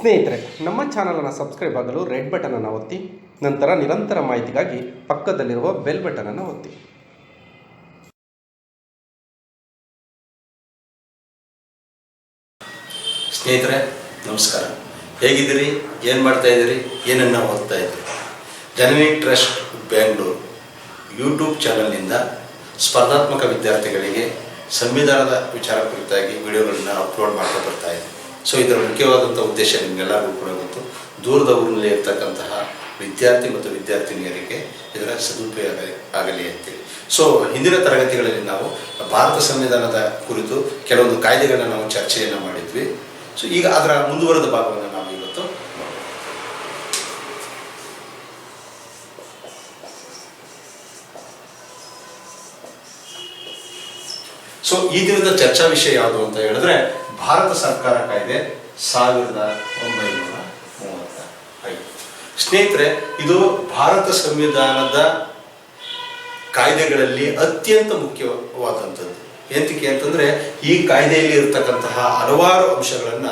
ಸ್ನೇಹಿತರೆ, ನಮ್ಮ ಚಾನಲನ್ನು ಸಬ್ಸ್ಕ್ರೈಬ್ ಆಗಲು ರೆಡ್ ಬಟನನ್ನು ಒತ್ತಿ, ನಂತರ ನಿರಂತರ ಮಾಹಿತಿಗಾಗಿ ಪಕ್ಕದಲ್ಲಿರುವ ಬೆಲ್ ಬಟನನ್ನು ಒತ್ತಿ. ಸ್ನೇಹಿತರೆ ನಮಸ್ಕಾರ. ಹೇಗಿದ್ದೀರಿ? ಏನು ಮಾಡ್ತಾ ಇದ್ದೀರಿ? ಏನನ್ನು ಓದ್ತಾ ಇದ್ದೀರಿ? ಜನನಿ ಟ್ರಸ್ಟ್ ಬೆಂಗಳೂರು ಯೂಟ್ಯೂಬ್ ಚಾನಲ್ನಿಂದ ಸ್ಪರ್ಧಾತ್ಮಕ ವಿದ್ಯಾರ್ಥಿಗಳಿಗೆ ಸಂವಿಧಾನದ ವಿಚಾರ ಕುರಿತಾಗಿ ವಿಡಿಯೋಗಳನ್ನು ಅಪ್ಲೋಡ್ ಮಾಡ್ತಾ ಬರ್ತಾ ಇದೆ. ಸೊ ಇದರ ಮುಖ್ಯವಾದಂಥ ಉದ್ದೇಶ ನಿಮಗೆಲ್ಲರಿಗೂ ಕೂಡ ಗೊತ್ತು. ದೂರದ ಊರಿನಲ್ಲಿ ಇರ್ತಕ್ಕಂತಹ ವಿದ್ಯಾರ್ಥಿ ಮತ್ತು ವಿದ್ಯಾರ್ಥಿನಿಯರಿಗೆ ಇದರ ಸದುಪಯೋಗ ಆಗಲಿ ಅಂತೇಳಿ. ಸೊ ಹಿಂದಿನ ತರಗತಿಗಳಲ್ಲಿ ನಾವು ಭಾರತ ಸಂವಿಧಾನದ ಕುರಿತು ಕೆಲವೊಂದು ಕಾಯ್ದೆಗಳನ್ನು ನಾವು ಚರ್ಚೆಯನ್ನು ಮಾಡಿದ್ವಿ. ಸೊ ಈಗ ಅದರ ಮುಂದುವರೆದ ಭಾಗವನ್ನು ನಾವು ಇವತ್ತು ಈ ದಿನದ ಚರ್ಚಾ ವಿಷಯ ಯಾವುದು ಅಂತ ಹೇಳಿದ್ರೆ ಭಾರತ ಸರ್ಕಾರ ಕಾಯ್ದೆ 1935. ಸ್ನೇಹಿತರೆ, ಇದು ಭಾರತ ಸಂವಿಧಾನದ ಕಾಯ್ದೆಗಳಲ್ಲಿ ಅತ್ಯಂತ ಮುಖ್ಯವಾದಂಥದ್ದು. ಎಂತಕ್ಕೆ ಅಂತಂದ್ರೆ ಈ ಕಾಯ್ದೆಯಲ್ಲಿ ಇರತಕ್ಕಂತಹ ಹಲವಾರು ಅಂಶಗಳನ್ನ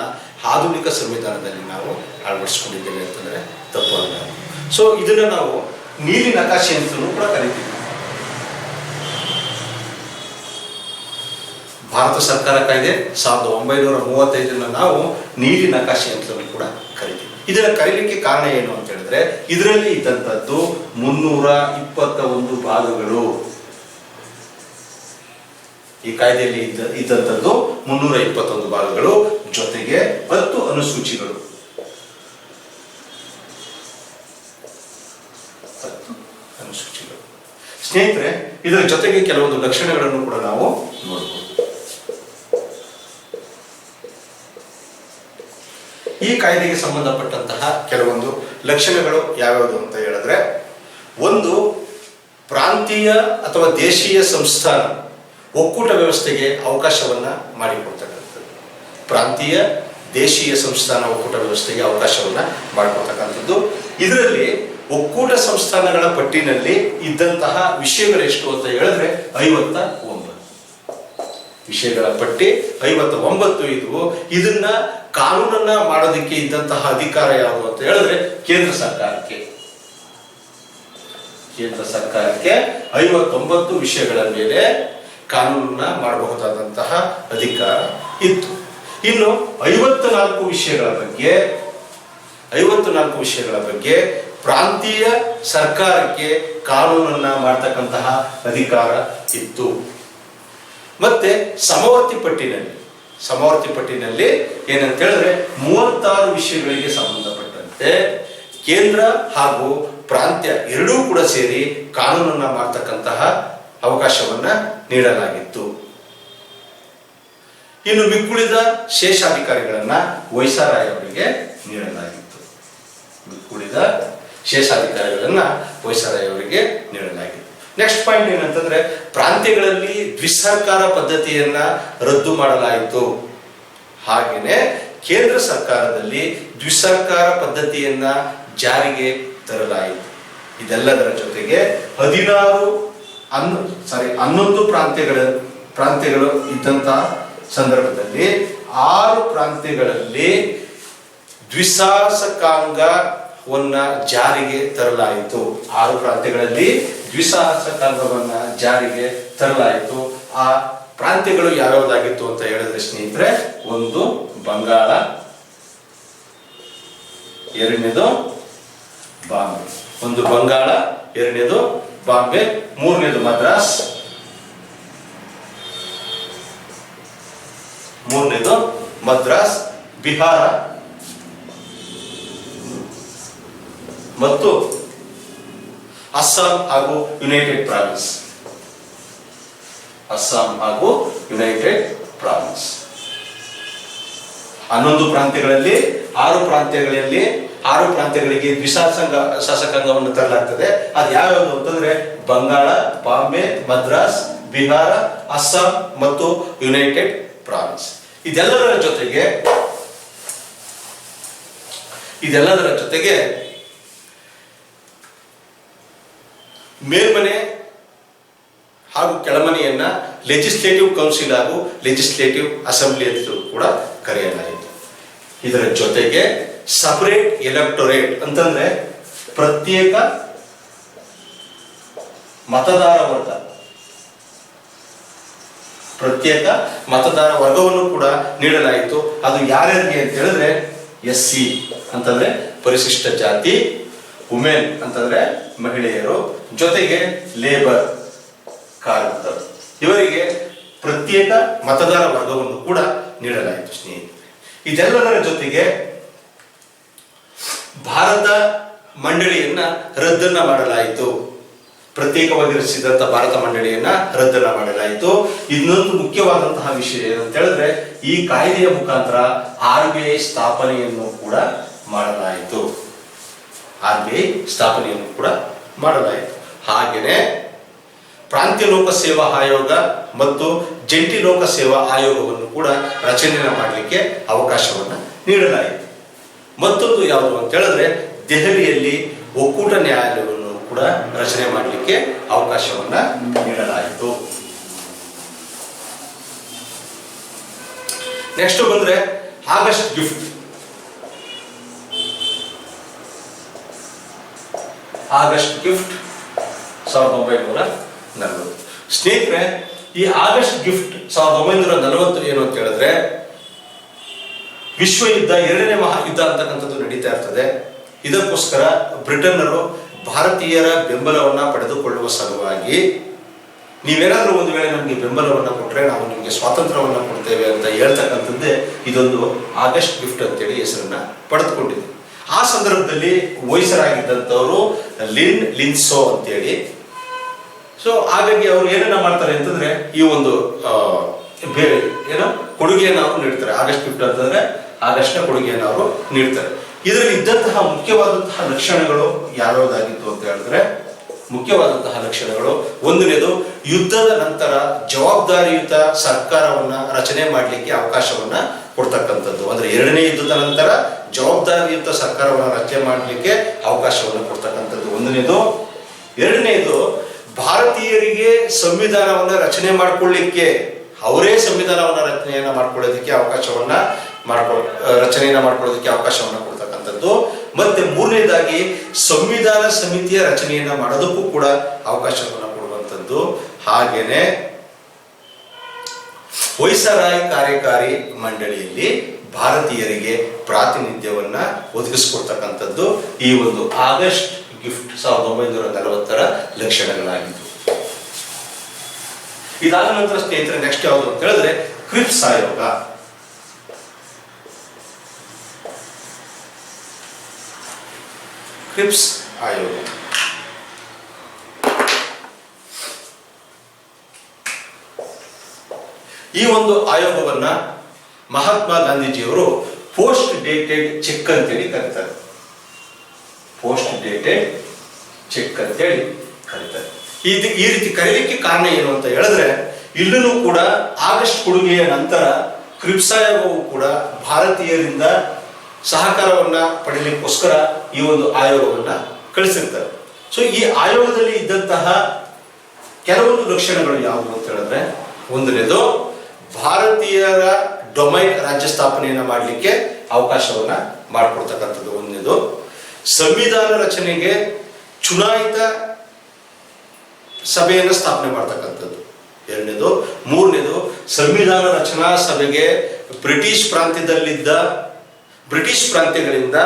ಆಧುನಿಕ ಸಂವಿಧಾನದಲ್ಲಿ ನಾವು ಅಳವಡಿಸ್ಕೊಂಡಿದ್ದೇವೆ ಅಂತಂದ್ರೆ ತಪ್ಪಲ್ಲ. ಸೊ ಇದನ್ನ ನಾವು ನೀಲಿ ನಕಾಶೆ ಅಂತಲೂ ಕೂಡ ಕರಿತೀವಿ. ಭಾರತ ಸರ್ಕಾರ ಕಾಯ್ದೆ 1935 ನಾವು ನೀಲಿ ನಕಾಶೆ ಅಂತಲೂ ಕೂಡ ಕರಿತೀವಿ. ಇದನ್ನ ಕರೀಲಿಕ್ಕೆ ಕಾರಣ ಏನು ಅಂತ ಹೇಳಿದ್ರೆ ಇದರಲ್ಲಿ ಇದ್ದಂಥದ್ದು 321 ಭಾಗಗಳು. ಈ ಕಾಯ್ದೆಯಲ್ಲಿ ಇದ್ದಂಥದ್ದು 321 ಭಾಗಗಳು, ಜೊತೆಗೆ 10 ಅನುಸೂಚಿಗಳು. 10 ಅನುಸೂಚಿಗಳು. ಸ್ನೇಹಿತರೆ, ಇದರ ಜೊತೆಗೆ ಕೆಲವೊಂದು ಲಕ್ಷಣಗಳನ್ನು ಕೂಡ ನಾವು ನೋಡಬಹುದು. ಈ ಕಾಯ್ದೆಗೆ ಸಂಬಂಧಪಟ್ಟಂತಹ ಕೆಲವೊಂದು ಲಕ್ಷಣಗಳು ಯಾವ್ಯಾವುದು ಅಂತ ಹೇಳಿದ್ರೆ, ಒಂದು, ಪ್ರಾಂತೀಯ ಅಥವಾ ದೇಶೀಯ ಸಂಸ್ಥಾನ ಒಕ್ಕೂಟ ವ್ಯವಸ್ಥೆಗೆ ಅವಕಾಶವನ್ನ ಮಾಡಿಕೊಡ್ತಕ್ಕಂಥದ್ದು. ಪ್ರಾಂತೀಯ ದೇಶೀಯ ಸಂಸ್ಥಾನ ಒಕ್ಕೂಟ ವ್ಯವಸ್ಥೆಗೆ ಅವಕಾಶವನ್ನ ಮಾಡಿಕೊಡ್ತಕ್ಕಂಥದ್ದು. ಇದರಲ್ಲಿ ಒಕ್ಕೂಟ ಸಂಸ್ಥಾನಗಳ ಪಟ್ಟಿನಲ್ಲಿ ಇದ್ದಂತಹ ವಿಷಯಗಳೆಷ್ಟು ಅಂತ ಹೇಳಿದ್ರೆ 59 ವಿಷಯಗಳ ಪಟ್ಟಿ 59 ಇದ್ವು. ಇದನ್ನ ಕಾನೂನನ್ನ ಮಾಡೋದಕ್ಕೆ ಇದ್ದಂತಹ ಅಧಿಕಾರ ಯಾವುದು ಅಂತ ಹೇಳಿದ್ರೆ ಕೇಂದ್ರ ಸರ್ಕಾರಕ್ಕೆ 59 ವಿಷಯಗಳ ಮೇಲೆ ಕಾನೂನನ್ನ ಮಾಡಬಹುದಾದಂತಹ ಅಧಿಕಾರ ಇತ್ತು. ಇನ್ನು 54 ವಿಷಯಗಳ ಬಗ್ಗೆ ಪ್ರಾಂತೀಯ ಸರ್ಕಾರಕ್ಕೆ ಕಾನೂನನ್ನ ಮಾಡತಕ್ಕಂತಹ ಅಧಿಕಾರ ಇತ್ತು. ಮತ್ತೆ ಸಮವರ್ತಿ ಪಟ್ಟಿನಲ್ಲಿ ಏನಂತ ಹೇಳಿದ್ರೆ 36 ವಿಷಯಗಳಿಗೆ ಸಂಬಂಧಪಟ್ಟಂತೆ ಕೇಂದ್ರ ಹಾಗೂ ಪ್ರಾಂತ್ಯ ಎರಡೂ ಕೂಡ ಸೇರಿ ಕಾನೂನನ್ನ ಮಾಡತಕ್ಕಂತಹ ಅವಕಾಶವನ್ನ ನೀಡಲಾಗಿತ್ತು. ಇನ್ನು ಮಿಕ್ಕುಳಿದ ಶೇಷಾಧಿಕಾರಿಗಳನ್ನ ವೈಸರಾಯ್ ಅವರಿಗೆ ನೀಡಲಾಗಿತ್ತು. ನೆಕ್ಸ್ಟ್ ಪಾಯಿಂಟ್ ಏನಂತಂದ್ರೆ ಪ್ರಾಂತ್ಯಗಳಲ್ಲಿ ದ್ವಿಸರ್ಕಾರ ಪದ್ಧತಿಯನ್ನ ರದ್ದು ಮಾಡಲಾಯಿತು. ಹಾಗೇನೆ ಕೇಂದ್ರ ಸರ್ಕಾರದಲ್ಲಿ ದ್ವಿಸರ್ಕಾರ ಪದ್ಧತಿಯನ್ನ ಜಾರಿಗೆ ತರಲಾಯಿತು. ಇದೆಲ್ಲದರ ಜೊತೆಗೆ 11 ಪ್ರಾಂತ್ಯಗಳು ಇದ್ದಂತಹ ಸಂದರ್ಭದಲ್ಲಿ 6 ಪ್ರಾಂತ್ಯಗಳಲ್ಲಿ ದ್ವಿಶಾಸಕಾಂಗವನ್ನ ಜಾರಿಗೆ ತರಲಾಯಿತು. 6 ಪ್ರಾಂತ್ಯಗಳಲ್ಲಿ ದ್ವಿಶಾಸಕಾಂಗವನ್ನ ಜಾರಿಗೆ ತರಲಾಯಿತು. ಆ ಪ್ರಾಂತ್ಯಗಳು ಯಾವ್ಯಾವುದಾಗಿತ್ತು ಅಂತ ಹೇಳಿದ್ರೆ ಸ್ನೇಹಿತರೆ, ಒಂದು ಬಂಗಾಳ, ಎರಡನೇದು ಬಾಂಬೆ, ಮೂರನೇದು ಮದ್ರಾಸ್, ಬಿಹಾರ ಮತ್ತು ಅಸ್ಸಾಂ ಹಾಗೂ ಯುನೈಟೆಡ್ ಪ್ರಾವಿನ್ಸ್. 11 ಪ್ರಾಂತ್ಯಗಳಲ್ಲಿ 6 ಪ್ರಾಂತ್ಯಗಳಿಗೆ ಶಾಸಕಾಂಗವನ್ನು ತರಲಾಗ್ತದೆ. ಅದು ಯಾವ್ಯಾವುದು ಅಂತಂದ್ರೆ ಬಂಗಾಳ, ಬಾಂಬೆ, ಮದ್ರಾಸ್, ಬಿಹಾರ, ಅಸ್ಸಾಂ ಮತ್ತು ಯುನೈಟೆಡ್ ಪ್ರಾವಿನ್ಸ್. ಇದೆಲ್ಲದರ ಜೊತೆಗೆ ಮೇಲ್ಮನೆ ಹಾಗೂ ಕೆಳಮನೆಯನ್ನ ಲೆಜಿಸ್ಲೇಟಿವ್ ಕೌನ್ಸಿಲ್ ಹಾಗೂ ಲೆಜಿಸ್ಲೇಟಿವ್ ಅಸೆಂಬ್ಲಿ ಅಂತ ಕೂಡ ಕರೆಯಲಾಯಿತು. ಇದರ ಜೊತೆಗೆ ಸಪರೇಟ್ ಎಲೆಕ್ಟೊರೇಟ್ ಅಂತಂದ್ರೆ ಪ್ರತ್ಯೇಕ ಮತದಾರ ವರ್ಗ, ಪ್ರತ್ಯೇಕ ಮತದಾರ ವರ್ಗವನ್ನು ಕೂಡ ನೀಡಲಾಯಿತು. ಅದು ಯಾರ್ಯಾರಿಗೆ ಅಂತ ಹೇಳಿದ್ರೆ SC ಅಂತಂದ್ರೆ ಪರಿಶಿಷ್ಟ ಜಾತಿ, ವುಮೆನ್ ಅಂತಂದ್ರೆ ಮಹಿಳೆಯರು, ಜೊತೆಗೆ ಲೇಬರ್ ಕಾರ್ಮಿಕರು, ಇವರಿಗೆ ಪ್ರತ್ಯೇಕ ಮತದಾರ ವರ್ಗವನ್ನು ಕೂಡ ನೀಡಲಾಯಿತು ಸ್ನೇಹಿತರೆ. ಇದೆಲ್ಲದರ ಜೊತೆಗೆ ಭಾರತ ಮಂಡಳಿಯನ್ನ ರದ್ದನ್ನ ಮಾಡಲಾಯಿತು. ಪ್ರತ್ಯೇಕವಾಗಿ ರಚಿಸಿದಂತಹ ಭಾರತ ಮಂಡಳಿಯನ್ನ ರದ್ದನ್ನ ಮಾಡಲಾಯಿತು. ಇನ್ನೊಂದು ಮುಖ್ಯವಾದಂತಹ ವಿಷಯ ಏನಂತ ಹೇಳಿದ್ರೆ ಈ ಕಾಯ್ದೆಯ ಮುಖಾಂತರ RBI ಸ್ಥಾಪನೆಯನ್ನು ಕೂಡ ಮಾಡಲಾಯಿತು. RBI ಸ್ಥಾಪನೆಯನ್ನು ಕೂಡ ಮಾಡಲಾಯಿತು. ಹಾಗೆಯೇ ಪ್ರಾಂತ್ಯ ಲೋಕ ಸೇವಾ ಆಯೋಗ ಮತ್ತು ಜಂಟಿ ಲೋಕ ಸೇವಾ ಆಯೋಗವನ್ನು ಕೂಡ ರಚನೆ ಮಾಡಲಿಕ್ಕೆ ಅವಕಾಶವನ್ನು ನೀಡಲಾಯಿತು. ಮತ್ತೊಂದು ಯಾವುದು ಅಂತ ಹೇಳಿದ್ರೆ ದೆಹಲಿಯಲ್ಲಿ ಒಕ್ಕೂಟ ನ್ಯಾಯಾಲಯವನ್ನು ಕೂಡ ರಚನೆ ಮಾಡಲಿಕ್ಕೆ ಅವಕಾಶವನ್ನ ನೀಡಲಾಯಿತು. ನೆಕ್ಸ್ಟ್ ಬಂದ್ರೆ ಆಗಸ್ಟ್ ಗಿಫ್ಟ್. August gift 1940. ಸ್ನೇಹಿತರೆ, ಈ ಆಗಸ್ಟ್ ಗಿಫ್ಟ್ 1940 ಏನು ಅಂತ ಹೇಳಿದ್ರೆ ವಿಶ್ವ ಯುದ್ಧ, ಎರಡನೇ ಮಹಾಯುದ್ಧ ಅಂತಕ್ಕಂಥದ್ದು ನಡೀತಾ ಇರ್ತದೆ. ಇದಕ್ಕೋಸ್ಕರ ಬ್ರಿಟನ್ನರು ಭಾರತೀಯರ ಬೆಂಬಲವನ್ನ ಪಡೆದುಕೊಳ್ಳುವ ಸಲುವಾಗಿ ನೀವೇನಾದ್ರೂ ಒಂದು ವೇಳೆ ನಮಗೆ ಬೆಂಬಲವನ್ನ ಕೊಟ್ಟರೆ ನಾವು ನಿಮಗೆ ಸ್ವಾತಂತ್ರ್ಯವನ್ನ ಕೊಡ್ತೇವೆ ಅಂತ ಹೇಳ್ತಕ್ಕಂಥದ್ದೇ ಇದೊಂದು ಆಗಸ್ಟ್ ಗಿಫ್ಟ್ ಅಂತೇಳಿ ಹೆಸರನ್ನ ಪಡೆದುಕೊಂಡಿದೆ. ಆ ಸಂದರ್ಭದಲ್ಲಿ ವಯಸ್ಸರಾಗಿದ್ದಂಥವರು ಲಿನ್ಸೋ ಅಂತೇಳಿ. ಸೊ ಹಾಗಾಗಿ ಅವರು ಏನನ್ನ ಮಾಡ್ತಾರೆ ಅಂತಂದ್ರೆ ಈ ಒಂದು ಬೇರೆ ಏನೋ ಕೊಡುಗೆಯನ್ನು ಅವರು ನೀಡ್ತಾರೆ. ಆಗಸ್ಟ್ ಗಿಫ್ಟ್ ಅಂತಂದ್ರೆ ಆಗಸ್ಟ್ನ ಕೊಡುಗೆಯನ್ನು ಅವರು ನೀಡ್ತಾರೆ. ಇದರಲ್ಲಿ ಇದ್ದಂತಹ ಮುಖ್ಯವಾದಂತಹ ಲಕ್ಷಣಗಳು ಯಾವ್ಯಾವುದಾಗಿತ್ತು ಅಂತ ಹೇಳಿದ್ರೆ, ಮುಖ್ಯವಾದಂತಹ ಲಕ್ಷಣಗಳು ಒಂದನೇದು ಯುದ್ಧದ ನಂತರ ಜವಾಬ್ದಾರಿಯುತ ಸರ್ಕಾರವನ್ನ ರಚನೆ ಮಾಡಲಿಕ್ಕೆ ಅವಕಾಶವನ್ನ ಕೊಡ್ತಕ್ಕಂಥದ್ದು. ಅಂದ್ರೆ ಎರಡನೇ ಯುದ್ಧದ ನಂತರ ಜವಾಬ್ದಾರಿಯುತ ಸರ್ಕಾರವನ್ನ ರಚನೆ ಮಾಡಲಿಕ್ಕೆ ಅವಕಾಶವನ್ನು ಕೊಡ್ತಕ್ಕಂಥದ್ದು ಒಂದನೇದು. ಎರಡನೇದು ಭಾರತೀಯರಿಗೆ ಸಂವಿಧಾನವನ್ನ ರಚನೆ ಮಾಡ್ಕೊಳ್ಳಿಕ್ಕೆ, ಅವರೇ ಸಂವಿಧಾನವನ್ನ ರಚನೆಯನ್ನ ಮಾಡ್ಕೊಳ್ಳೋದಕ್ಕೆ ಅವಕಾಶವನ್ನ ರಚನೆಯನ್ನ ಮಾಡ್ಕೊಳ್ಳೋದಕ್ಕೆ ಅವಕಾಶವನ್ನ ಕೊಡ್ತಕ್ಕಂಥದ್ದು. ಮತ್ತೆ ಮೂರನೇದಾಗಿ ಸಂವಿಧಾನ ಸಮಿತಿಯ ರಚನೆಯನ್ನ ಮಾಡೋದಕ್ಕೂ ಕೂಡ ಅವಕಾಶವನ್ನ ಕೊಡುವಂಥದ್ದು. ಹಾಗೇನೆ ವೈಸರಾಯ್ ಕಾರ್ಯಕಾರಿ ಮಂಡಳಿಯಲ್ಲಿ ಭಾರತೀಯರಿಗೆ ಪ್ರಾತಿನಿಧ್ಯವನ್ನ ಒದಗಿಸಿಕೊಡ್ತಕ್ಕಂಥದ್ದು ಈ ಒಂದು ಆಗಸ್ಟ್ ಗಿಫ್ಟ್ 1940 ಲಕ್ಷಣಗಳಾಗಿತ್ತು. ಇದಾದ ನಂತರ ಸ್ನೇಹಿತರೆ ನೆಕ್ಸ್ಟ್ ಯಾವುದು ಅಂತ ಹೇಳಿದ್ರೆ ಕ್ರಿಪ್ಸ್ ಆಯೋಗ. ಕ್ರಿಪ್ಸ್ ಆಯೋಗ ಈ ಒಂದು ಆಯೋಗವನ್ನ ಮಹಾತ್ಮ ಗಾಂಧೀಜಿಯವರು ಪೋಸ್ಟ್ ಡೇಟೆಡ್ ಚೆಕ್ ಅಂತೇಳಿ ಕರೀತಾರೆ. ಪೋಸ್ಟ್ ಡೇಟೆಡ್ ಚೆಕ್ ಅಂತೇಳಿ ಕರೀತಾರೆ. ಈ ರೀತಿ ಕರೀಲಿಕ್ಕೆ ಕಾರಣ ಏನು ಅಂತ ಹೇಳಿದ್ರೆ, ಇಲ್ಲೂ ಕೂಡ ಆಗಸ್ಟ್ ಕೊಡುಗೆಯ ನಂತರ ಕ್ರಿಪ್ಸ್ ಆಯೋಗವು ಕೂಡ ಭಾರತೀಯರಿಂದ ಸಹಕಾರವನ್ನ ಪಡೆಯಲಿಕ್ಕೋಸ್ಕರ ಈ ಒಂದು ಆಯೋಗವನ್ನ ಕಳಿಸಿರ್ತಾರೆ. ಸೊ ಈ ಆಯೋಗದಲ್ಲಿ ಇದ್ದಂತಹ ಕೆಲವೊಂದು ಲಕ್ಷಣಗಳು ಯಾವುವು ಅಂತ ಹೇಳಿದ್ರೆ, ಒಂದನೇದು ಭಾರತೀಯರ ಡೊಮೈನ್ ರಾಜ್ಯ ಸ್ಥಾಪನೆಯನ್ನ ಮಾಡಲಿಕ್ಕೆ ಅವಕಾಶವನ್ನ ಮಾಡಿಕೊಡ್ತಕ್ಕಂಥದ್ದು ಒಂದನೇದು. ಸಂವಿಧಾನ ರಚನೆಗೆ ಚುನಾಯಿತ ಸಭೆಯನ್ನು ಸ್ಥಾಪನೆ ಮಾಡ್ತಕ್ಕಂಥದ್ದು ಎರಡನೇದು. ಮೂರನೇದು ಸಂವಿಧಾನ ರಚನಾ ಸಭೆಗೆ ಬ್ರಿಟಿಷ್ ಪ್ರಾಂತ್ಯಗಳಿಂದ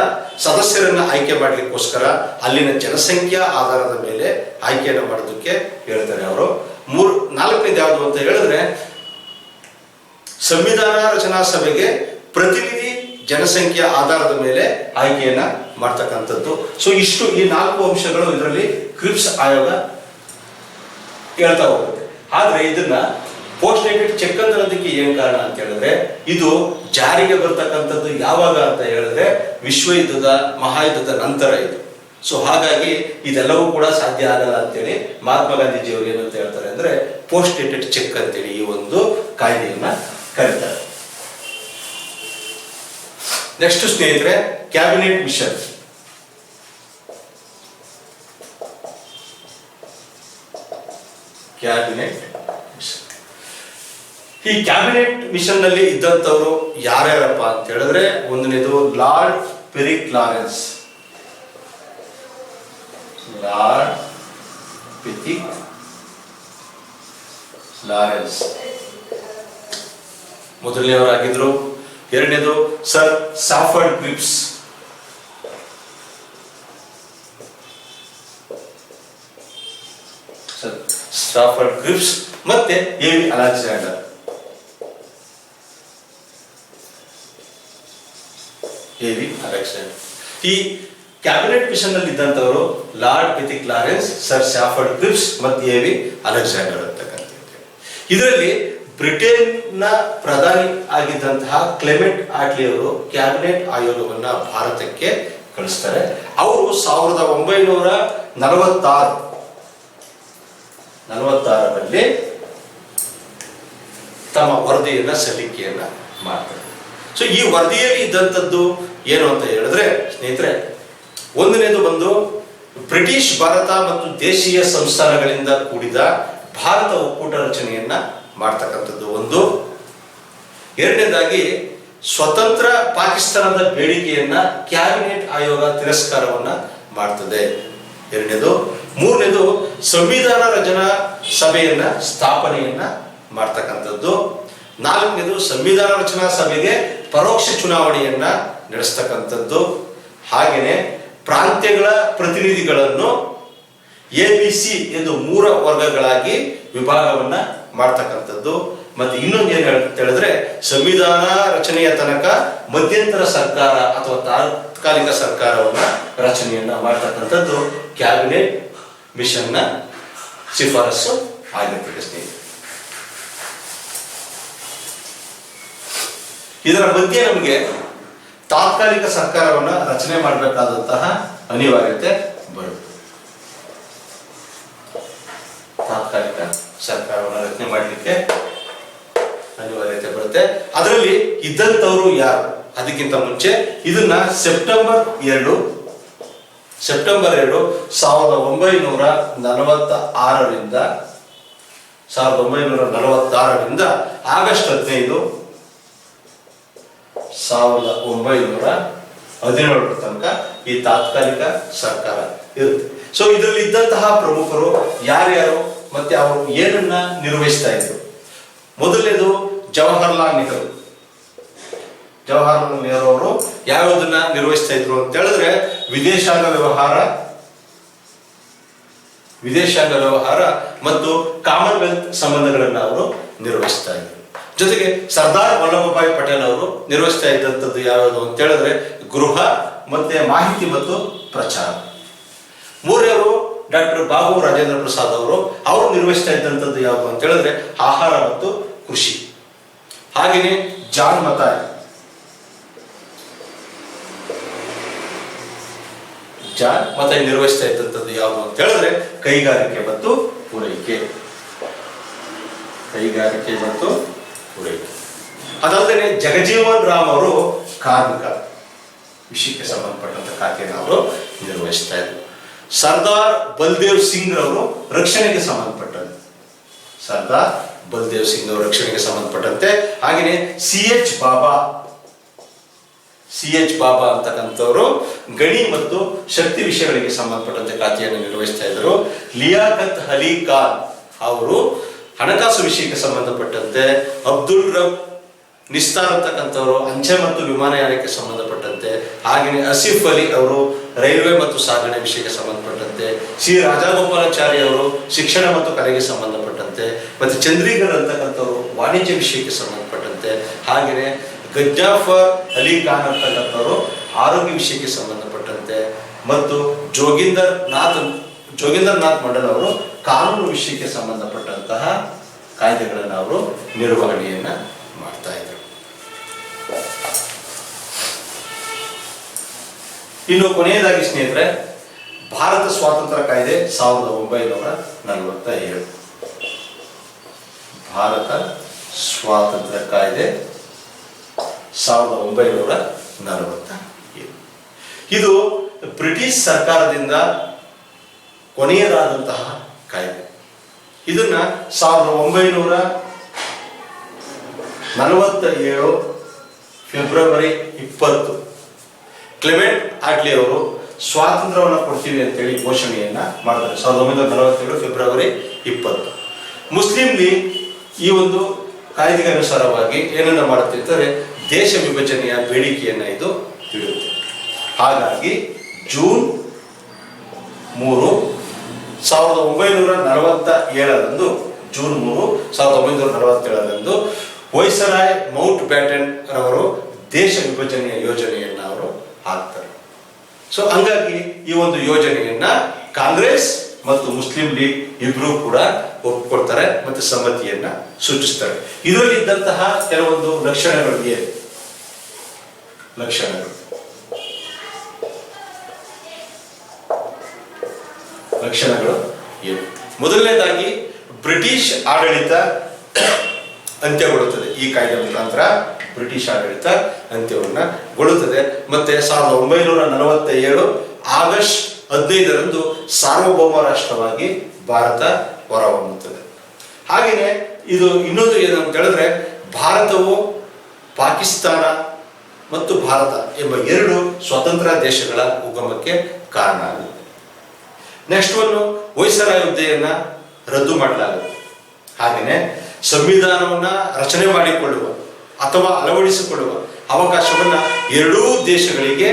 ಸದಸ್ಯರನ್ನ ಆಯ್ಕೆ ಮಾಡಲಿಕ್ಕೋಸ್ಕರ ಅಲ್ಲಿನ ಜನಸಂಖ್ಯಾ ಆಧಾರದ ಮೇಲೆ ಆಯ್ಕೆಯನ್ನು ಮಾಡೋದಕ್ಕೆ ಹೇಳ್ತಾರೆ ಅವರು. ನಾಲ್ಕನೇದು ಯಾವುದು ಅಂತ ಹೇಳಿದ್ರೆ, ಸಂವಿಧಾನ ರಚನಾ ಸಭೆಗೆ ಪ್ರತಿನಿಧಿ ಜನಸಂಖ್ಯಾ ಆಧಾರದ ಮೇಲೆ ಆಯ್ಕೆಯನ್ನ ಮಾಡ್ತಕ್ಕಂಥದ್ದು. ಸೊ ಇಷ್ಟು ಈ 4 ಅಂಶಗಳು ಇದರಲ್ಲಿ ಕ್ರಿಪ್ಸ್ ಆಯೋಗ ಹೇಳ್ತಾ ಹೋಗುತ್ತೆ. ಆದ್ರೆ ಇದನ್ನ ಪೋಸ್ಟ್ ಡೇಟೆಡ್ ಚೆಕ್ ಅನ್ನೋದಕ್ಕೆ ಏನ್ ಕಾರಣ ಅಂತ ಹೇಳಿದ್ರೆ, ಇದು ಜಾರಿಗೆ ಬರ್ತಕ್ಕಂಥದ್ದು ಯಾವಾಗ ಅಂತ ಹೇಳಿದ್ರೆ ಮಹಾಯುದ್ಧದ ನಂತರ ಇದು. ಸೊ ಹಾಗಾಗಿ ಇದೆಲ್ಲವೂ ಕೂಡ ಸಾಧ್ಯ ಆಗಲ್ಲ ಅಂತೇಳಿ ಮಹಾತ್ಮ ಗಾಂಧೀಜಿಯವರು ಏನಂತ ಹೇಳ್ತಾರೆ ಅಂದ್ರೆ ಪೋಸ್ಟ್ ಡೇಟೆಡ್ ಚೆಕ್ ಅಂತೇಳಿ ಈ ಒಂದು ಕಾಯ್ದೆಯನ್ನ ಕರೀತಾರೆ. ನೆಕ್ಸ್ಟ್ ಸ್ನೇಹಿತರೆ, ಕ್ಯಾಬಿನೆಟ್ ಮಿಷನ್. ಈ ಕ್ಯಾಬಿನೆಟ್ ಮಿಷನ್ ನಲ್ಲಿ ಇದ್ದಂಥವ್ರು ಯಾರ್ಯಾರಪ್ಪ ಅಂತ ಹೇಳಿದ್ರೆ, ಒಂದನೇದು ಲಾರ್ಡ್ ಪೆರಿಕ್ಲಾರೆನ್ಸ್. ಲಾರ್ಡ್ ಪಿಥಿಕ್ಲಾರೆನ್ಸ್ ಮೊದಲನೆಯವರಾಗಿದ್ರು. ಎರಡನೇದು ಸರ್ ಸಾಫರ್ಡ್ ಕ್ರಿಪ್ಸ್. ಸಾಫರ್ಡ್ ಕ್ರಿಪ್ಸ್ ಮತ್ತೆ ಎವಿ ಅಲೆಕ್ಸಾಂಡರ್. ಈ ಕ್ಯಾಬಿನೆಟ್ ಮಿಷನ್ ನಲ್ಲಿ ಇದ್ದಂತವರು ಲಾರ್ಡ್ ಪಿಥಿಕ್ಲಾರೆನ್ಸ್, ಸರ್ ಸ್ಯಾಫರ್ಡ್ ಕ್ರಿಪ್ಸ್ ಮತ್ತು ಎವಿ ಅಲೆಕ್ಸಾಂಡರ್ ಅಂತಕ್ಕಂಥ. ಇದರಲ್ಲಿ ಬ್ರಿಟನ್ ನ ಪ್ರಧಾನಿ ಆಗಿದ್ದಂತಹ ಕ್ಲೆಮೆಂಟ್ ಆಟ್ಲಿ ಅವರು ಕ್ಯಾಬಿನೆಟ್ ಆಯೋಗವನ್ನ ಭಾರತಕ್ಕೆ ಕಳಿಸ್ತಾರೆ. ಅವರು 1946ರಲ್ಲಿ ತಮ್ಮ ವರದಿಯನ್ನ ಸಲ್ಲಿಕೆಯನ್ನ ಮಾಡ್ತಾರೆ. ಸೊ ಈ ವರದಿಯಲ್ಲಿ ಇದ್ದಂಥದ್ದು ಏನು ಅಂತ ಹೇಳಿದ್ರೆ ಸ್ನೇಹಿತರೆ, ಒಂದನೇದು ಬಂದು ಬ್ರಿಟಿಷ್ ಭಾರತ ಮತ್ತು ದೇಶೀಯ ಸಂಸ್ಥಾನಗಳಿಂದ ಕೂಡಿದ ಭಾರತ ಒಕ್ಕೂಟ ರಚನೆಯನ್ನ ಮಾಡ್ತಕ್ಕಂಥದ್ದು ಒಂದು. ಎರಡನೇದಾಗಿ ಸ್ವತಂತ್ರ ಪಾಕಿಸ್ತಾನದ ಬೇಡಿಕೆಯನ್ನ ಕ್ಯಾಬಿನೆಟ್ ಆಯೋಗ ತಿರಸ್ಕಾರವನ್ನ ಮಾಡ್ತದೆ, ಎರಡನೇದು. ಮೂರನೇದು ಸಂವಿಧಾನ ರಚನಾ ಸಭೆಯನ್ನ ಸ್ಥಾಪನೆಯನ್ನ ಮಾಡ್ತಕ್ಕಂಥದ್ದು. ನಾಲ್ಕನೇದು ಸಂವಿಧಾನ ರಚನಾ ಸಭೆಗೆ ಪರೋಕ್ಷ ಚುನಾವಣೆಯನ್ನ ನಡೆಸ್ತಕ್ಕಂಥದ್ದು. ಹಾಗೆಯೇ ಪ್ರಾಂತ್ಯಗಳ ಪ್ರತಿನಿಧಿಗಳನ್ನು ABC ಎಂದು 3 ವರ್ಗಗಳಾಗಿ ವಿಭಾಗವನ್ನ ಮಾಡ್ತಕ್ಕಂಥದ್ದು. ಮತ್ತೆ ಇನ್ನೊಂದು ಏನು ಹೇಳಿದ್ರೆ ಸಂವಿಧಾನ ರಚನೆಯ ತನಕ ಮಧ್ಯಂತರ ಸರ್ಕಾರ ಅಥವಾ ತಾತ್ಕಾಲಿಕ ಸರ್ಕಾರವನ್ನ ರಚನೆಯನ್ನ ಮಾಡ್ತಕ್ಕಂಥದ್ದು ಕ್ಯಾಬಿನೆಟ್ ಮಿಷನ್ನ ಶಿಫಾರಸು ಆಗಿರ್ತದೆ ಸ್ನೇಹಿತರೆ. ಇದರ ಮಧ್ಯೆ ನಮಗೆ ತಾತ್ಕಾಲಿಕ ಸರ್ಕಾರವನ್ನ ರಚನೆ ಮಾಡಬೇಕಾದಂತಹ ಅನಿವಾರ್ಯತೆ ಬರುತ್ತೆ. ತಾತ್ಕಾಲಿಕ ಸರ್ಕಾರವನ್ನು ರಚನೆ ಮಾಡಲಿಕ್ಕೆ ಅನಿವಾರ್ಯತೆ ಬರುತ್ತೆ. ಅದರಲ್ಲಿ ಇದ್ದಂಥವರು ಯಾರು? ಅದಕ್ಕಿಂತ ಮುಂಚೆ ಇದನ್ನ ಸೆಪ್ಟೆಂಬರ್ 2, 1946ರಿಂದ ಆಗಸ್ಟ್ 15, 1917 ತನಕ ಈ ತಾತ್ಕಾಲಿಕ ಸರ್ಕಾರ ಇರುತ್ತೆ. ಸೊ ಇದರಲ್ಲಿ ಇದ್ದಂತಹ ಪ್ರಮುಖರು ಯಾರ್ಯಾರು ಮತ್ತೆ ಅವರು ಏನನ್ನ ನಿರ್ವಹಿಸ್ತಾ ಇದ್ರು? ಮೊದಲನೇದು ಜವಾಹರ್ಲಾಲ್ ನೆಹರು. ಜವಾಹರ್ಲಾಲ್ ನೆಹರು ಅವರು ಯಾವ್ಯಾವುದನ್ನ ನಿರ್ವಹಿಸ್ತಾ ಇದ್ರು ಅಂತ ಹೇಳಿದ್ರೆ ವಿದೇಶಾಂಗ ವ್ಯವಹಾರ ಮತ್ತು ಕಾಮನ್ವೆಲ್ತ್ ಸಂಬಂಧಗಳನ್ನ ಅವರು ನಿರ್ವಹಿಸ್ತಾ ಇದ್ರು. ಜೊತೆಗೆ ಸರ್ದಾರ್ ವಲ್ಲಭಭಾಯಿ ಪಟೇಲ್ ಅವರು ನಿರ್ವಹಿಸ್ತಾ ಇದ್ದಂಥದ್ದು ಯಾವುದು ಅಂತ ಹೇಳಿದ್ರೆ ಗೃಹ ಮತ್ತೆ ಮಾಹಿತಿ ಮತ್ತು ಪ್ರಚಾರ. ಮೂರನೇವರು ಡಾಕ್ಟರ್ ಬಾಬು ರಾಜೇಂದ್ರ ಪ್ರಸಾದ್ ಅವರು ನಿರ್ವಹಿಸ್ತಾ ಇದ್ದಂಥದ್ದು ಯಾವುದು ಅಂತ ಹೇಳಿದ್ರೆ ಆಹಾರ ಮತ್ತು ಕೃಷಿ. ಹಾಗೆಯೇ ಜಾನ್ ಮತಾಯ್ ನಿರ್ವಹಿಸ್ತಾ ಇದ್ದಂಥದ್ದು ಯಾವುದು ಅಂತ ಹೇಳಿದ್ರೆ ಕೈಗಾರಿಕೆ ಮತ್ತು ಪೂರೈಕೆ. ಅದಲ್ಲದೆ ಜಗಜೀವನ್ ರಾಮ್ ಅವರು ಕಾರ್ಮಿಕ ವಿಷಯಕ್ಕೆ ಸಂಬಂಧಪಟ್ಟಂತ ಖಾತೆಯನ್ನು ಅವರು ನಿರ್ವಹಿಸ್ತಾ ಇದ್ರು. ಸರ್ದಾರ್ ಬಲ್ದೇವ್ ಸಿಂಗ್ ಅವರು ರಕ್ಷಣೆಗೆ ಸಂಬಂಧಪಟ್ಟಂತೆ ಹಾಗೆಯೇ CH ಬಾಬಾ ಅಂತಕ್ಕಂಥವರು ಗಣಿ ಮತ್ತು ಶಕ್ತಿ ವಿಷಯಗಳಿಗೆ ಸಂಬಂಧಪಟ್ಟಂತೆ ಖಾತೆಯನ್ನು ನಿರ್ವಹಿಸ್ತಾ ಇದ್ದರು. ಲಿಯಾಕತ್ ಅಲಿ ಖಾನ್ ಅವರು ಹಣಕಾಸು ವಿಷಯಕ್ಕೆ ಸಂಬಂಧಪಟ್ಟಂತೆ, ಅಬ್ದುಲ್ ರಬ್ ನಿಸ್ತಾರ್ ಅಂತಕ್ಕಂಥವರು ಅಂಚೆ ಮತ್ತು ವಿಮಾನಯಾನಕ್ಕೆ ಸಂಬಂಧಪಟ್ಟಂತೆ, ಹಾಗೆಯೇ ಆಸಿಫ್ ಅಲಿ ಅವರು ರೈಲ್ವೆ ಮತ್ತು ಸಾಗಣೆ ವಿಷಯಕ್ಕೆ ಸಂಬಂಧಪಟ್ಟಂತೆ, ಸಿ ರಾಜಗೋಪಾಲಾಚಾರಿ ಅವರು ಶಿಕ್ಷಣ ಮತ್ತು ಕಲೆಗೆ ಸಂಬಂಧಪಟ್ಟಂತೆ, ಮತ್ತೆ ಚಂದ್ರೀಗರ್ ಅಂತಕ್ಕಂಥವರು ವಾಣಿಜ್ಯ ವಿಷಯಕ್ಕೆ ಸಂಬಂಧಪಟ್ಟಂತೆ, ಹಾಗೆಯೇ ಗಜ್ಜಾಫರ್ ಅಲಿ ಖಾನ್ ಅಂತಕ್ಕಂಥವರು ಆರೋಗ್ಯ ವಿಷಯಕ್ಕೆ ಸಂಬಂಧಪಟ್ಟಂತೆ, ಮತ್ತು ಜೋಗಿಂದರ್ ನಾಥ್ ಮಂಡಲ್ ಅವರು ಕಾನೂನು ವಿಷಯಕ್ಕೆ ಸಂಬಂಧಪಟ್ಟಂತಹ ಕಾಯ್ದೆಗಳನ್ನು ಅವರು ನಿರ್ವಹಣೆಯನ್ನ ಮಾಡ್ತಾ ಇದ್ರು. ಇನ್ನು ಕೊನೆಯದಾಗಿ ಸ್ನೇಹಿತರೆ, ಭಾರತ ಸ್ವಾತಂತ್ರ್ಯ ಕಾಯ್ದೆ 1947. ಭಾರತ ಸ್ವಾತಂತ್ರ್ಯ ಕಾಯ್ದೆ 1947. ಇದು ಬ್ರಿಟಿಷ್ ಸರ್ಕಾರದಿಂದ ಕೊನೆಯದಾದಂತಹ ಕಾಯ್ದೆ. ಇದನ್ನ 1947 ಫೆಬ್ರವರಿ 20 ಕ್ಲೆಮೆಂಟ್ ಆಟ್ಲಿ ಅವರು ಸ್ವಾತಂತ್ರ್ಯವನ್ನು ಕೊಡ್ತೀವಿ ಅಂತೇಳಿ ಘೋಷಣೆಯನ್ನ ಮಾಡ್ತಾರೆ 1947 ಫೆಬ್ರವರಿ 20. ಮುಸ್ಲಿಂ ಲೀಗ್ ಈ ಒಂದು ಕಾಯ್ದೆಗೆ ಅನುಸಾರವಾಗಿ ಏನನ್ನ ಮಾಡುತ್ತಿರ್ತಾರೆ, ದೇಶ ವಿಭಜನೆಯ ಬೇಡಿಕೆಯನ್ನ ಇದು ಇಡುತ್ತೆ. ಹಾಗಾಗಿ June 3, 1947 June 3, 1947 viceroy Mount baton ರವರು ದೇಶ ವಿಭಜನೆಯ ಯೋಜನೆಯನ್ನ ಅವರು ಹಾಕ್ತಾರೆ. ಸೊ ಹಂಗಾಗಿ ಈ ಒಂದು ಯೋಜನೆಯನ್ನ ಕಾಂಗ್ರೆಸ್ ಮತ್ತು ಮುಸ್ಲಿಂ ಲೀಗ್ ಇಬ್ರು ಕೂಡ ಒಪ್ಪಿಕೊಳ್ತಾರೆ ಮತ್ತೆ ಸಮ್ಮತಿಯನ್ನ ಸೂಚಿಸ್ತಾರೆ. ಇದರಲ್ಲಿದ್ದಂತಹ ಕೆಲವೊಂದು ಲಕ್ಷಣಗಳು ಏನು? ಲಕ್ಷಣಗಳು ಏನು? ಮೊದಲನೇದಾಗಿ ಬ್ರಿಟಿಷ್ ಆಡಳಿತ ಅಂತ್ಯಗೊಳ್ಳುತ್ತದೆ. ಈ ಕಾಯ್ದೆ ಮುಖಾಂತರ ಬ್ರಿಟಿಷ್ ಆಡಳಿತ ಅಂತ್ಯವನ್ನಗೊಳ್ಳುತ್ತದೆ. ಮತ್ತೆ 1947 ಆಗಸ್ಟ್ 15 ಸಾರ್ವಭೌಮ ರಾಷ್ಟ್ರವಾಗಿ ಭಾರತ ಹೊರಹೊಮ್ಮುತ್ತದೆ. ಹಾಗೆಯೇ ಇದು ಇನ್ನೊಂದು ಏನಂತ ಹೇಳಿದ್ರೆ, ಭಾರತವು ಪಾಕಿಸ್ತಾನ ಮತ್ತು ಭಾರತ ಎಂಬ 2 ಸ್ವತಂತ್ರ ದೇಶಗಳ ಉಗಮಕ್ಕೆ ಕಾರಣ ಆಗುತ್ತೆ. ನೆಕ್ಸ್ಟ್ ಒಂದು ವೈಸರಾಯ್ ಹುದ್ದೆಯನ್ನ ರದ್ದು ಮಾಡಲಾಗುತ್ತೆ. ಹಾಗೆಯೇ ಸಂವಿಧಾನವನ್ನ ರಚನೆ ಮಾಡಿಕೊಳ್ಳುವ ಅಥವಾ ಅಳವಡಿಸಿಕೊಳ್ಳುವ ಅವಕಾಶವನ್ನ 2 ದೇಶಗಳಿಗೆ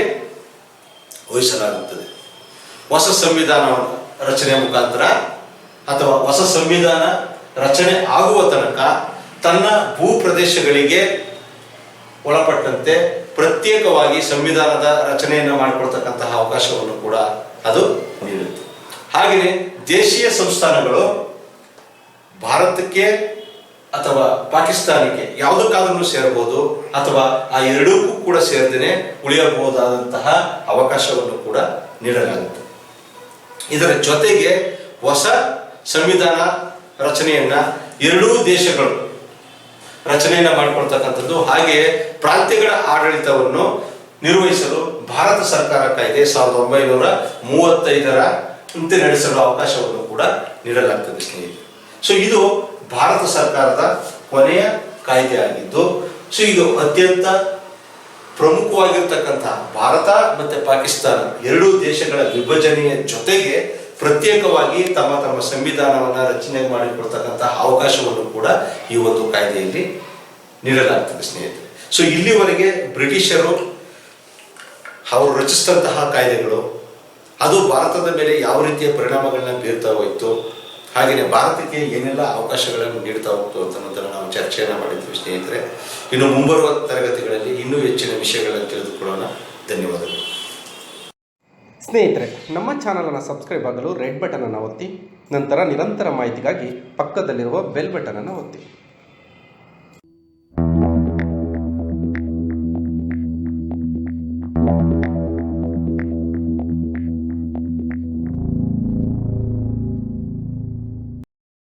ವಹಿಸಲಾಗುತ್ತದೆ. ಹೊಸ ಸಂವಿಧಾನವನ್ನು ರಚನೆ ಮುಖಾಂತರ ಅಥವಾ ಹೊಸ ಸಂವಿಧಾನ ರಚನೆ ಆಗುವ ತನಕ ತನ್ನ ಭೂ ಪ್ರದೇಶಗಳಿಗೆ ಒಳಪಟ್ಟಂತೆ ಪ್ರತ್ಯೇಕವಾಗಿ ಸಂವಿಧಾನದ ರಚನೆಯನ್ನು ಮಾಡಿಕೊಳ್ತಕ್ಕಂತಹ ಅವಕಾಶವನ್ನು ಕೂಡ ಅದು ನೀಡುತ್ತೆ. ಹಾಗೆಯೇ ದೇಶೀಯ ಸಂಸ್ಥಾನಗಳು ಭಾರತಕ್ಕೆ ಅಥವಾ ಪಾಕಿಸ್ತಾನಕ್ಕೆ ಯಾವುದಕ್ಕಾದ್ರೂ ಸೇರಬಹುದು ಅಥವಾ ಆ 2ಕ್ಕೂ ಕೂಡ ಸೇರದೇನೆ ಉಳಿಯಬಹುದಾದಂತಹ ಅವಕಾಶವನ್ನು ಕೂಡ ನೀಡಲಾಗುತ್ತೆ. ಇದರ ಜೊತೆಗೆ ಹೊಸ ಸಂವಿಧಾನ ರಚನೆಯನ್ನ 2 ದೇಶಗಳು ರಚನೆಯನ್ನ ಮಾಡಿಕೊಳ್ತಕ್ಕಂಥದ್ದು. ಹಾಗೆಯೇ ಪ್ರಾಂತ್ಯಗಳ ಆಡಳಿತವನ್ನು ನಿರ್ವಹಿಸಲು ಭಾರತ ಸರ್ಕಾರ ಕಾಯ್ದೆ 1935 ನಡೆಸಲು ಅವಕಾಶವನ್ನು ಕೂಡ ನೀಡಲಾಗ್ತದೆ ಸ್ನೇಹಿತರೆ. ಸೊ ಇದು ಭಾರತ ಸರ್ಕಾರದ ಕೊನೆಯ ಕಾಯ್ದೆ ಆಗಿದ್ದು, ಸೊ ಇದು ಅತ್ಯಂತ ಪ್ರಮುಖವಾಗಿರ್ತಕ್ಕಂತಹ ಭಾರತ ಮತ್ತೆ ಪಾಕಿಸ್ತಾನ 2 ದೇಶಗಳ ವಿಭಜನೆಯ ಜೊತೆಗೆ ಪ್ರತ್ಯೇಕವಾಗಿ ತಮ್ಮ ತಮ್ಮ ಸಂವಿಧಾನವನ್ನ ರಚನೆ ಮಾಡಿಕೊಳ್ತಕ್ಕಂತಹ ಅವಕಾಶವನ್ನು ಕೂಡ ಈ ಒಂದು ಕಾಯ್ದೆಯಲ್ಲಿ ನೀಡಲಾಗ್ತದೆ ಸ್ನೇಹಿತರೆ. ಸೊ ಇಲ್ಲಿವರೆಗೆ ಬ್ರಿಟಿಷರು ಅವರು ರಚಿಸಿದಂತಹ ಕಾಯ್ದೆಗಳು ಅದು ಭಾರತದ ಮೇಲೆ ಯಾವ ರೀತಿಯ ಪರಿಣಾಮಗಳನ್ನ ಬೀರ್ತಾ ಹೋಯ್ತು, ಹಾಗೆಯೇ ಭಾರತಕ್ಕೆ ಏನೆಲ್ಲ ಅವಕಾಶಗಳನ್ನು ನೀಡ್ತಾ ಹೋಗ್ತು ಅನ್ನೋದನ್ನು ನಾವು ಚರ್ಚೆಯನ್ನು ಮಾಡಿದ್ವಿ ಸ್ನೇಹಿತರೆ. ಇನ್ನು ಮುಂಬರುವ ತರಗತಿಗಳಲ್ಲಿ ಇನ್ನೂ ಹೆಚ್ಚಿನ ವಿಷಯಗಳನ್ನು ತಿಳಿದುಕೊಳ್ಳೋಣ. ಧನ್ಯವಾದಗಳು ಸ್ನೇಹಿತರೆ. ನಮ್ಮ ಚಾನಲನ್ನು ಸಬ್ಸ್ಕ್ರೈಬ್ ಆಗಲು ರೆಡ್ ಬಟನನ್ನು ಒತ್ತಿ, ನಂತರ ನಿರಂತರ ಮಾಹಿತಿಗಾಗಿ ಪಕ್ಕದಲ್ಲಿರುವ ಬೆಲ್ ಬಟನನ್ನು ಒತ್ತಿ.